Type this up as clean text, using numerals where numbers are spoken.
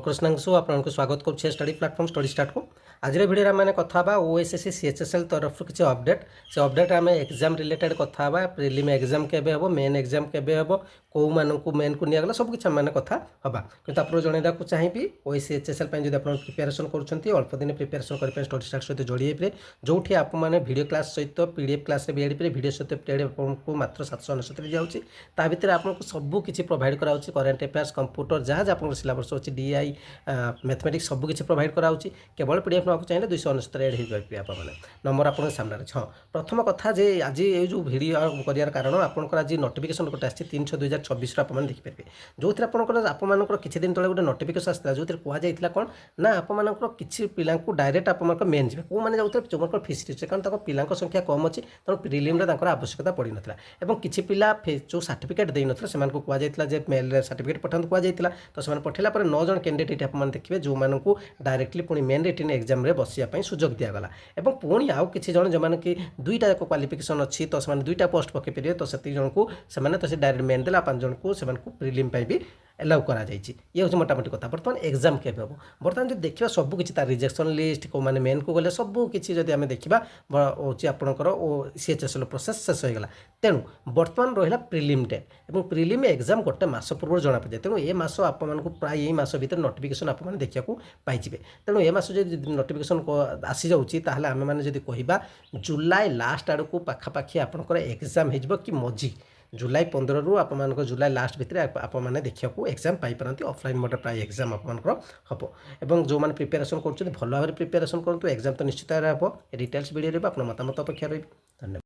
कृष्णांशु आपको स्वागत करुच्छे study platform study start को आज भिडियो आम कथा ओएसएससी सीएचएसएल तरफ किसी अपडेट से अपडेट आम एग्जाम रिलेटेड कथा प्रिलिम एग्जाम केबे हम मेन एग्जाम केबे हम कौ मानू मेन को निगला सब किसी आम कथा हाँ कि आपको जनवाक चाहिए ओएसएचएसएल जो आप प्रिपेरेसन कर अल्प दिन प्रिपेरेसन करेंगे स्टडी स्टार्ट सहित जोड़ी जो आपने वीडियो क्लास सहित पीडीएफ क्लास वीडियो सहित पीडीएफ आपको मात्र 799 जाऊँगी ता भर आपको सब किसी प्रोवाइड कराऊँ करेन्ट अफेयर्स कंप्यूटर जहाँ आप सिलेबस अच्छी डीआई मैथमेटिक्स सब किसी प्रोवाइड कराऊँगी केवल पीडीएफ नाक चाहिए 299 एड हो पारे आप नंबर आप सामने हाँ प्रथम कथा जे आज ये जो भिडियो करार कारण आपंकर आज नोटिफिकेशन गोटे आसी 3/6/2024 आप देखिपारे जो आपंकर किसी दिन तले गोटे नोटिफिकेशन आसाला जो कहला कौन ना आपंकर किसी पिला डायरेक्ट आप मेन जी कौ मैंने जाते जो फिजिक्स कारण पिला संख्या कम अच्छी तेणु प्रिलिम आवश्यकता पड़ ना किसी पिला जो सर्टिफिकेट दे ना से कहला मेल सर्टिफिकेट पठान कहला तो से पठेला 9 जन कैंडिडेट आप देखिए जो मानू डायरेक्टली पुणी मेन रिटन एग्जाम रे बसिया सुजोग दिगला और पुणी आउ कि जन जो मैंने कि दुईटा जाक क्वालिफिकेशन अच्छी तो दुईटा पोस्ट पकई पारे तो से जन को से डायरेक्ट मेन देला 5 जन को प्रिलिम भी एलाउ करा ये हूँ मोटामोटी कथा बर्तमान एग्जाम के हम बर्तमान जो देखा सब किसी रिजेक्शन लिस्ट को मैंने मेन को गले सब किसी जब आम देखा हूँ आपंकर सीएचएसएल प्रोसेस शेष होगा तेणु बर्तमान रहा प्रिलिम डेट और प्रिलिम एग्जाम गोटे मस पूर्व जना पड़े तेणु ये मास आपको प्राय यही मास भर नोटिफिकेशन आप देखा पाइबे तेणु ये मास जो नोटिफिकेशन आसी जाऊँगी आम मैंने कह जुलाई लास्ट आड़ को पाखापाखि आपंकर एग्जाम हो कि मझी जुलाई 15 रु आप जुलाई लास्ट भितर आपने देखा एग्जाम पाइपारती ऑफलाइन मोड प्राय एग्जाम आपंकर हम और जो मैंने प्रिपेरेसन कर भल भाव प्रिपेरेसन करूँ एग्जाम तो निश्चित हम डिटेल्स वीडियो आप मतामत अपेक्षा रही धन्यवाद।